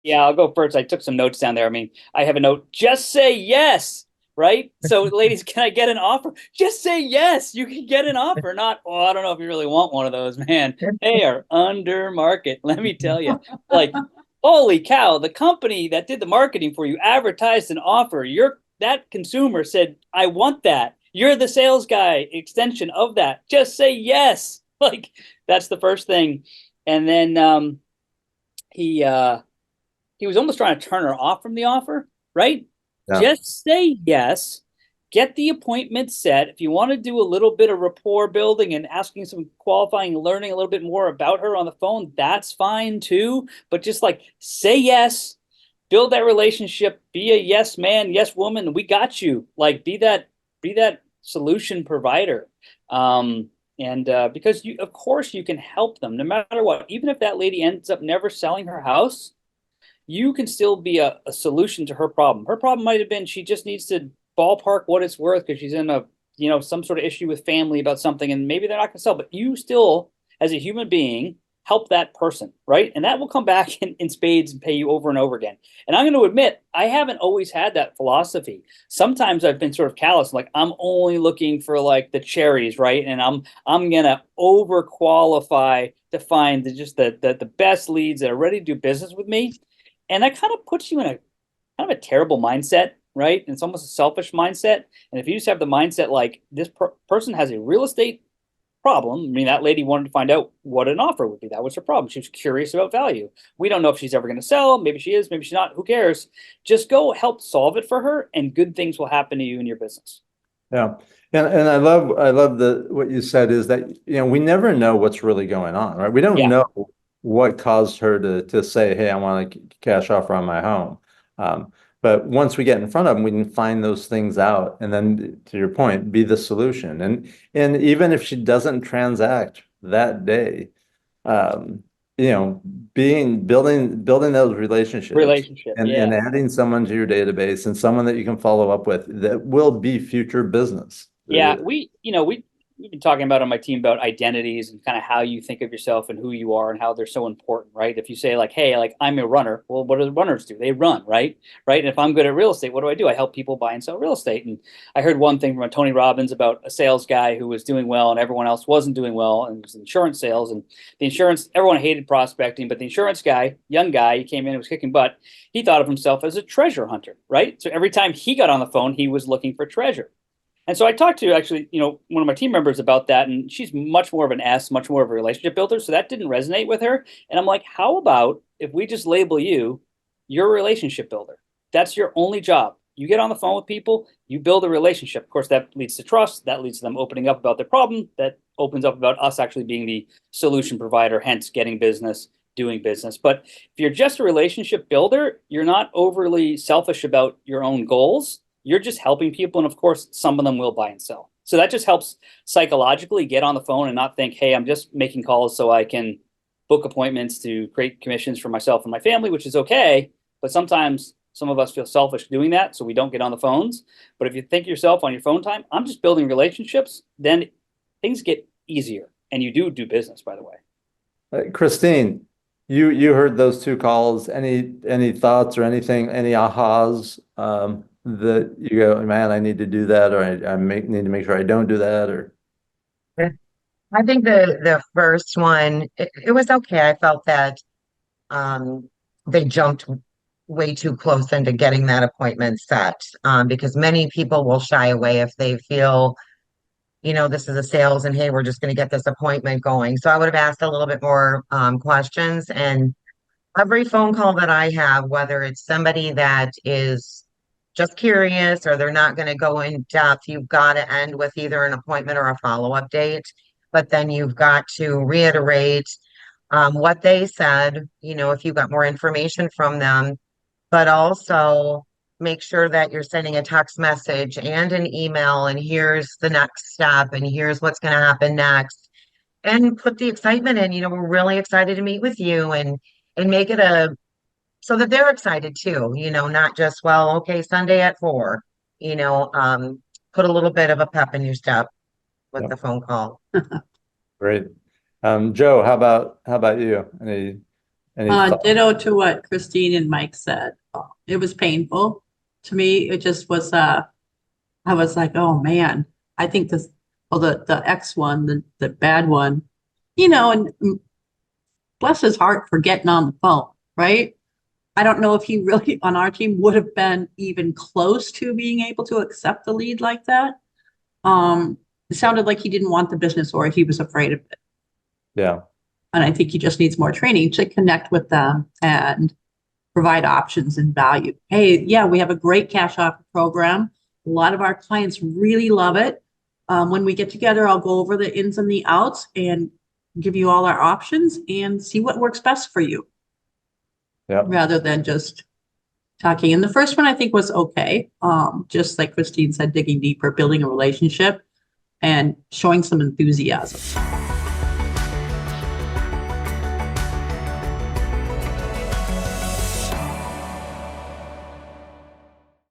Yeah, I'll go first. I took some notes down there. I mean, I have a note. Just say yes, right? So, ladies, can I get an offer? Just say yes. You can get an offer. Not, oh, I don't know if you really want one of those, man. They are under market. Let me tell you. Like, holy cow, the company that did the marketing for you advertised an offer. That consumer said, I want that. You're the sales guy extension of that. Just say yes. Like, that's the first thing. And then he he was almost trying to turn her off from the offer, right? Yeah. Just say yes, get the appointment set. If you want to do a little bit of rapport building and asking some qualifying, learning a little bit more about her on the phone, that's fine too. But just like say yes, build that relationship, be a yes man, yes woman. We got you. Like be that solution provider. And because you, of course, you can help them no matter what. Even if that lady ends up never selling her house, you can still be a solution to her problem. Her problem might have been she just needs to ballpark what it's worth because she's in a some sort of issue with family about something, and maybe they're not going to sell. But you still, as a human being, help that person, right? And that will come back in spades and pay you over and over again. And I'm going to admit, I haven't always had that philosophy. Sometimes I've been sort of callous, like I'm only looking for like the cherries, right? And I'm gonna overqualify to find the best leads that are ready to do business with me, and that kind of puts you in a kind of a terrible mindset, right? And it's almost a selfish mindset. And if you just have the mindset like this person has a real estate problem, I mean, that lady wanted to find out what an offer would be. That was her problem. She was curious about value. We don't know if she's ever going to sell. Maybe she is, maybe she's not. Who cares? Just go help solve it for her, and good things will happen to you in your business. Yeah. And I love the what you said is that we never know what's really going on, right? We don't Yeah. know what caused her to say, "Hey, I want a cash offer on my home." Um, but once we get in front of them, we can find those things out, and then to your point, be the solution. And even if she doesn't transact that day, um, you know, being building those relationships Relationship. and Yeah. adding someone to your database and someone that you can follow up with that will be future business. Yeah, we've been talking about on my team about identities and kind of how you think of yourself and who you are and how they're so important, right? If you say like, "Hey, like I'm a runner," well, what do runners do? They run, right? Right. And if I'm good at real estate, what do? I help people buy and sell real estate. And I heard one thing from a Tony Robbins about a sales guy who was doing well and everyone else wasn't doing well, and it was insurance sales. And the insurance, everyone hated prospecting, but the insurance guy, young guy, he came in and was kicking butt. He thought of himself as a treasure hunter, right? So every time he got on the phone, he was looking for treasure. And so I talked to actually, one of my team members about that, and she's much more of an S, much more of a relationship builder. So that didn't resonate with her. And I'm like, how about if we just label you your relationship builder? That's your only job. You get on the phone with people, you build a relationship. Of course, that leads to trust. That leads to them opening up about their problem. That opens up about us actually being the solution provider, hence getting business, doing business. But if you're just a relationship builder, you're not overly selfish about your own goals. You're just helping people, and of course some of them will buy and sell. So that just helps psychologically get on the phone and not think, hey, I'm just making calls so I can book appointments to create commissions for myself and my family, which is okay. But sometimes some of us feel selfish doing that, so we don't get on the phones. But if you think yourself on your phone time, I'm just building relationships, then things get easier, and you do business, by the way. Christine, you heard those two calls. Any thoughts or anything, any ahas that you go, man, I need to do that, or need to make sure I don't do that, or I think the first one, it was okay. I felt that um, they jumped way too close into getting that appointment set, because many people will shy away if they feel, this is a sales and hey, we're just going to get this appointment going. So I would have asked a little bit more questions. And every phone call that I have, whether it's somebody that is just curious or they're not going to go in depth, you've got to end with either an appointment or a follow-up date. But then you've got to reiterate what they said, if you got more information from them, but also make sure that you're sending a text message and an email, and here's the next step, and here's what's going to happen next. And put the excitement in, we're really excited to meet with you, and make it a so that they're excited too, not just, well, okay, Sunday at 4, you know, um, put a little bit of a pep in your step with yep, the phone call. great. Joe, how about you? Any thoughts? Ditto to what Christine and Mike said. It was painful to me. It just was, I was like, oh man, I think this, well, the X one, the bad one, you know, and bless his heart for getting on the phone, right? I don't know if he really on our team would have been even close to being able to accept the lead like that. It sounded like he didn't want the business or he was afraid of it. Yeah. And I think he just needs more training to connect with them and provide options and value. Hey, yeah, we have a great cash offer program. A lot of our clients really love it. When we get together, I'll go over the ins and the outs and give you all our options and see what works best for you. Yeah. Rather than just talking. And the first one I think was okay. Just like Christine said, digging deeper, building a relationship and showing some enthusiasm.